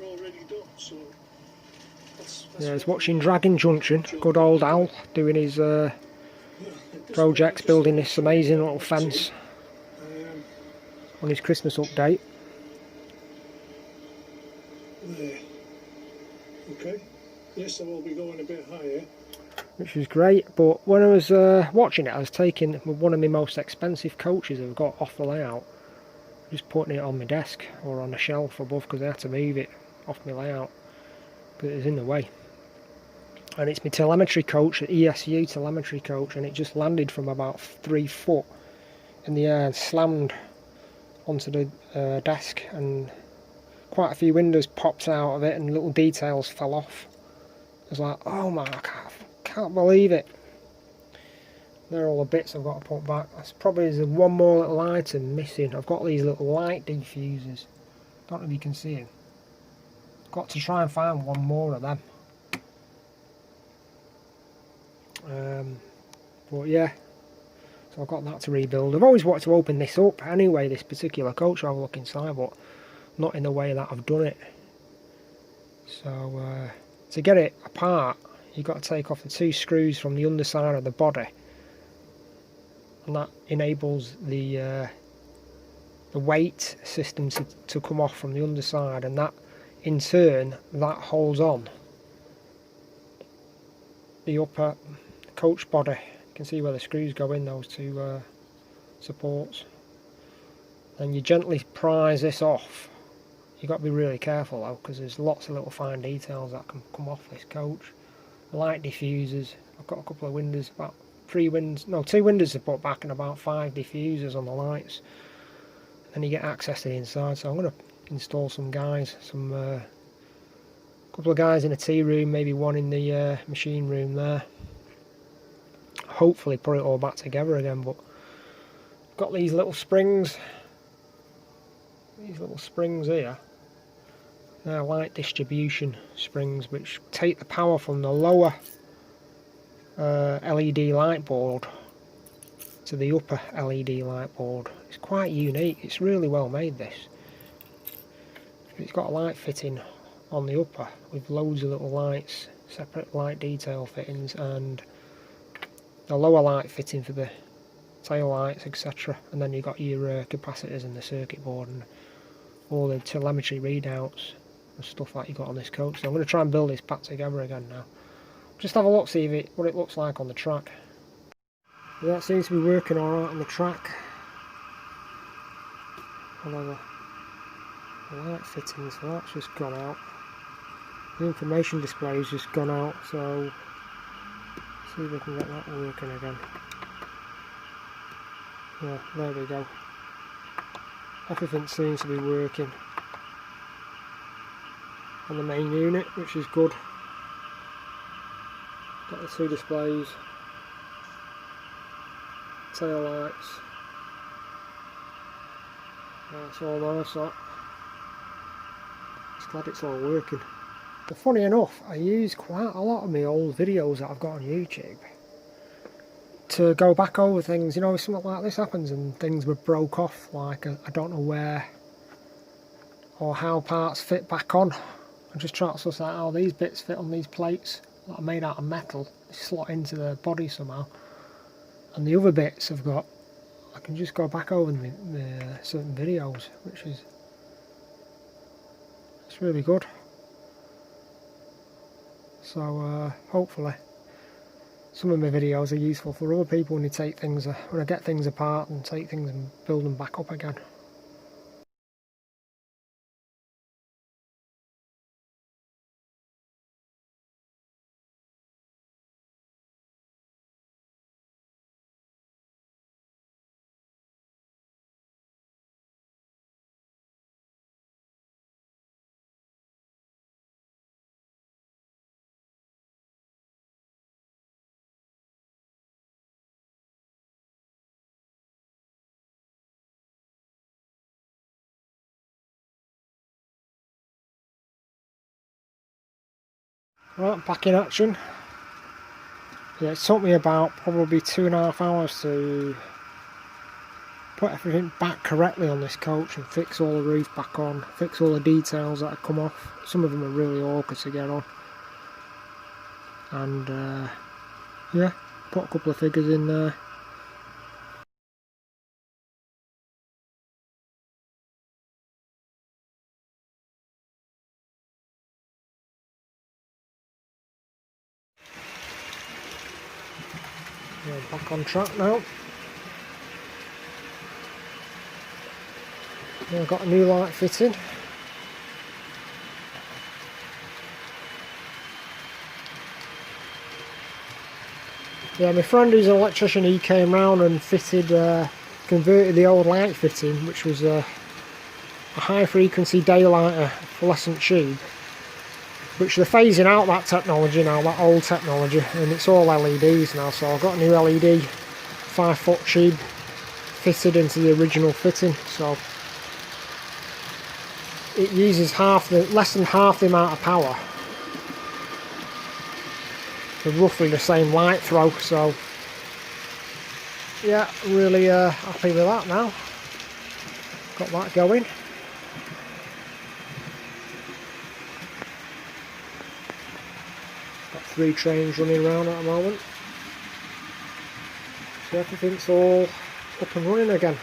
already done. So yeah, I was watching Dragon Junction, good old Al, doing his projects, building this amazing little fence on his Christmas update. There. Okay. Yes, I will be going a bit higher. Which was great, but when I was watching it, I was taking one of my most expensive coaches I've got off the layout, just putting it on my desk or on a shelf above because I had to move it off my layout because it was in the way. And it's my telemetry coach, the ESU telemetry coach, and it just landed from about 3 foot in the air and slammed onto the desk, and quite a few windows popped out of it and little details fell off. I was like, oh my, I can't believe it. They're all the bits I've got to put back. That's probably there's one more little item missing. I've got these little light diffusers. Don't know if you can see them. Got to try and find one more of them. But yeah, so I've got that to rebuild. I've always wanted to open this up anyway, this particular coach. I'll have a look inside, but not in the way that I've done it. So to get it apart, you've got to take off the 2 screws from the underside of the body, and that enables the weight system to come off from the underside, and that in turn that holds on the upper coach body. You can see where the screws go in, those 2 supports. And you gently prise this off. You've got to be really careful though, because there's lots of little fine details that can come off this coach. Light diffusers, I've got a couple of windows, about 2 windows to put back and about 5 diffusers on the lights. Then you get access to the inside, so I'm going to install some guys, couple of guys in a tea room, maybe one in the machine room there. Hopefully put it all back together again, but I've got these little springs here. They're light distribution springs which take the power from the lower LED light board to the upper LED light board. It's quite unique, it's really well made this. It's got a light fitting on the upper with loads of little lights, separate light detail fittings, and the lower light fitting for the tail lights, etc. And then you've got your capacitors and the circuit board and all the telemetry readouts and stuff like you got on this coach. So I'm going to try and build this back together again now. Just have a look, see what it looks like on the track. Well, that seems to be working alright on the track. Although the light fittings, so that's just gone out. The information display has just gone out, so see if we can get that working again. Yeah, there we go. Everything seems to be working on the main unit, which is good. Got the 2 displays, tail lights. That's all nice, that. Just glad it's all working. But funny enough, I use quite a lot of my old videos that I've got on YouTube to go back over things. You know, if something like this happens and things were broke off, like I don't know where or how parts fit back on. I'm just trying to suss out how these bits fit on these plates that are made out of metal. They slot into the body somehow. And the other bits I've got, I can just go back over the certain videos, which is it's really good. So hopefully some of my videos are useful for other people when I get things apart and take things and build them back up again. Right, back in action. Yeah, it took me about probably 2.5 hours to put everything back correctly on this coach and fix all the roof back on, fix all the details that have come off. Some of them are really awkward to get on. And yeah, put a couple of figures in there. Yeah, back on track now. Yeah, I've got a new light fitting. Yeah, my friend who's an electrician, he came round and fitted, converted the old light fitting, which was a high frequency daylighter fluorescent tube, which they're phasing out that technology now, that old technology, and it's all LEDs now. So I've got a new LED 5-foot tube fitted into the original fitting, so it uses less than half the amount of power for roughly the same light throw. So yeah, really happy with that now. Got that going. Got 3 trains running around at the moment. So everything's all up and running again.